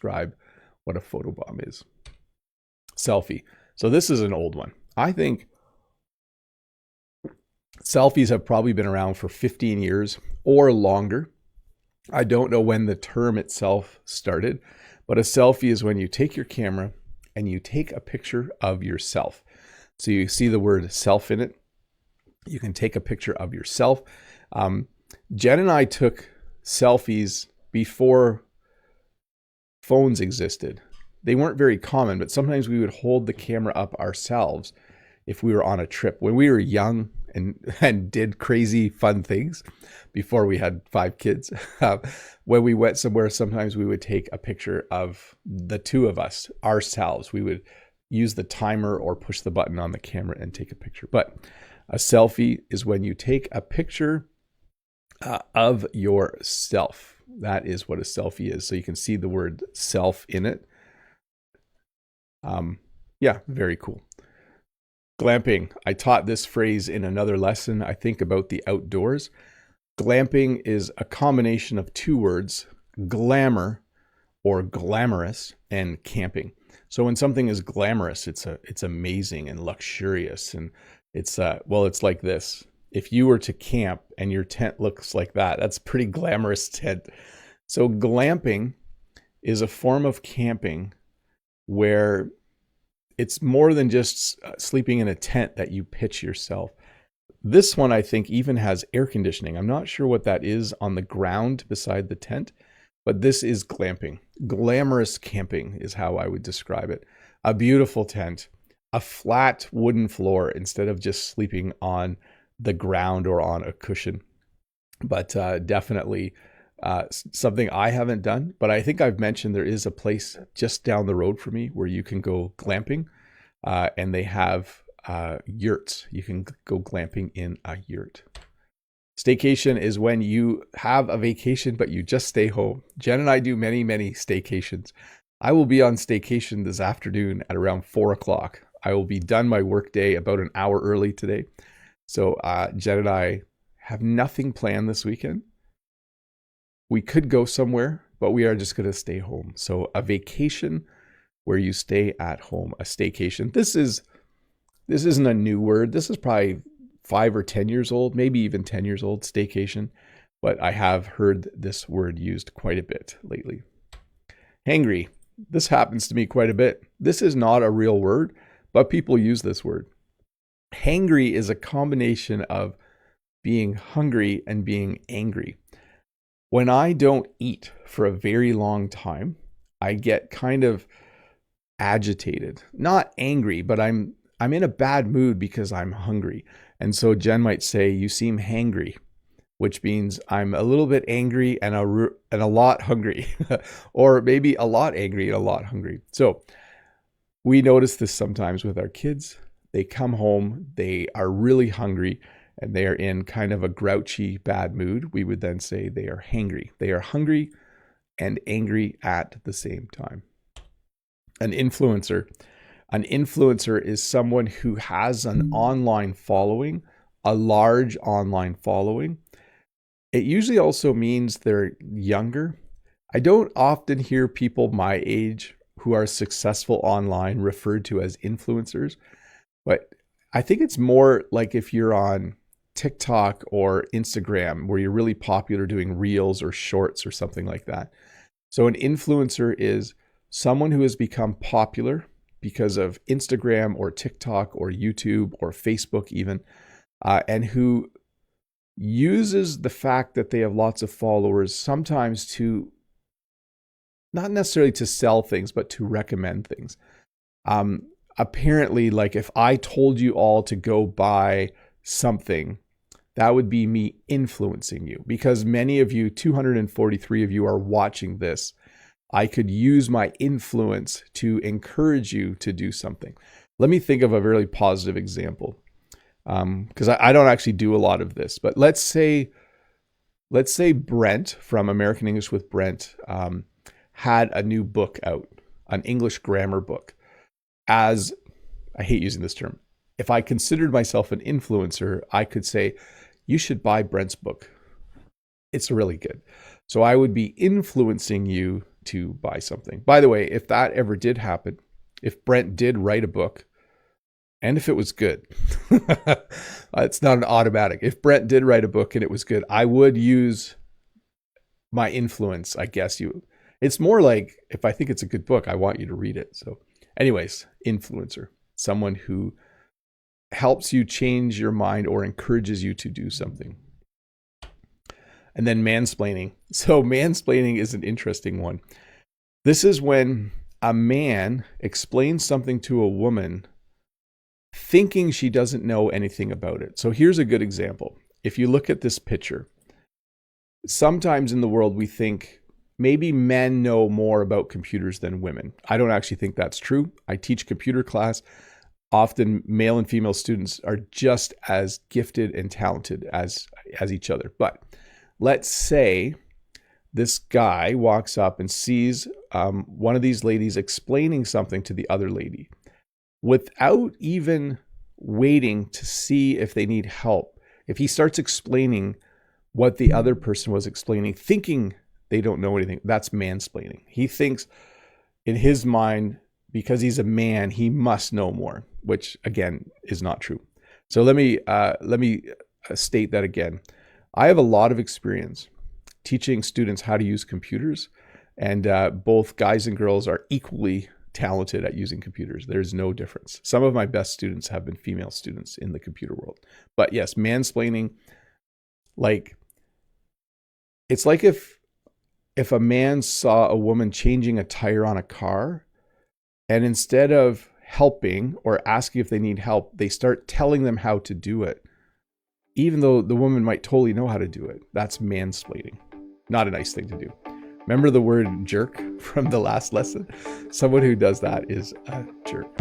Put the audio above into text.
describe what a photobomb is. Selfie. So this is an old one. I think selfies have probably been around for 15 years or longer. I don't know when the term itself started, but a selfie is when you take your camera and you take a picture of yourself. So you see the word self in it. You can take a picture of yourself. Jen and I took selfies before phones existed. They weren't very common, but sometimes we would hold the camera up ourselves if we were on a trip. When we were young and did crazy fun things before we had 5 kids, when we went somewhere, sometimes we would take a picture of the two of us, ourselves. We would use the timer or push the button on the camera and take a picture. But a selfie is when you take a picture of yourself. That is what a selfie is. So you can see the word self in it. Yeah, very cool. Glamping. I taught this phrase in another lesson, I think, about the outdoors. Glamping is a combination of 2 words, glamour or glamorous, and camping. So when something is glamorous, it's amazing and luxurious, and it's like this. If you were to camp and your tent looks like that, that's a pretty glamorous tent. So glamping is a form of camping where it's more than just sleeping in a tent that you pitch yourself. This one, I think, even has air conditioning. I'm not sure what that is on the ground beside the tent, but this is glamping. Glamorous camping is how I would describe it. A beautiful tent, a flat wooden floor instead of just sleeping on the ground or on a cushion. But definitely something I haven't done, but I think I've mentioned there is a place just down the road for me where you can go glamping, and they have yurts. You can go glamping in a yurt. Staycation is when you have a vacation, but you just stay home. Jen and I do many, many staycations. I will be on staycation this afternoon at around 4 o'clock. I will be done my work day about an hour early today. So Jen and I have nothing planned this weekend. We could go somewhere, but we are just going to stay home. So a vacation where you stay at home, a staycation. This isn't a new word. This is probably 5 or 10 years old, maybe even 10 years old, staycation. But I have heard this word used quite a bit lately. Hangry. This happens to me quite a bit. This is not a real word, but people use this word. Hangry is a combination of being hungry and being angry. When I don't eat for a very long time, I get kind of agitated. Not angry, but I'm in a bad mood because I'm hungry. And so Jen might say, "You seem hangry," which means I'm a little bit angry and a lot hungry, or maybe a lot angry and a lot hungry. So we notice this sometimes with our kids. They come home, they are really hungry, and they are in kind of a grouchy, bad mood. We would then say they are hangry. They are hungry and angry at the same time. An influencer. An influencer is someone who has an online following, a large online following. It usually also means they're younger. I don't often hear people my age who are successful online referred to as influencers, but I think it's more like if you're on TikTok or Instagram where you're really popular doing reels or shorts or something like that. So an influencer is someone who has become popular because of Instagram or TikTok or YouTube or Facebook even, and who uses the fact that they have lots of followers sometimes to, not necessarily to sell things, but to recommend things. Apparently, like if I told you all to go buy something, that would be me influencing you, because many of you, 243 of you, are watching this. I could use my influence to encourage you to do something. Let me think of a really positive example, because I don't actually do a lot of this, but let's say Brent from American English with Brent had a new book out, an English grammar book. As, I hate using this term, if I considered myself an influencer, I could say, you should buy Brent's book. It's really good. So I would be influencing you to buy something. By the way, if that ever did happen, if Brent did write a book, and if it was good, it's not an automatic. If Brent did write a book and it was good, I would use my influence, I guess. It's more like, if I think it's a good book, I want you to read it. So anyways, influencer, someone who helps you change your mind or encourages you to do something. And then mansplaining. So mansplaining is an interesting one. This is when a man explains something to a woman thinking she doesn't know anything about it. So here's a good example. If you look at this picture, sometimes in the world we think maybe men know more about computers than women. I don't actually think that's true. I teach computer class. Often male and female students are just as gifted and talented as each other. But let's say this guy walks up and sees one of these ladies explaining something to the other lady without even waiting to see if they need help. If he starts explaining what the other person was explaining, thinking they don't know anything, that's mansplaining. He thinks in his mind, because he's a man, he must know more, which again is not true. So let me state that again. I have a lot of experience teaching students how to use computers, and both guys and girls are equally talented at using computers. There's no difference. Some of my best students have been female students in the computer world. But yes, mansplaining, like, it's like if a man saw a woman changing a tire on a car, and instead of helping or asking if they need help, they start telling them how to do it, even though the woman might totally know how to do it. That's mansplaining. Not a nice thing to do. Remember the word jerk from the last lesson? Someone who does that is a jerk.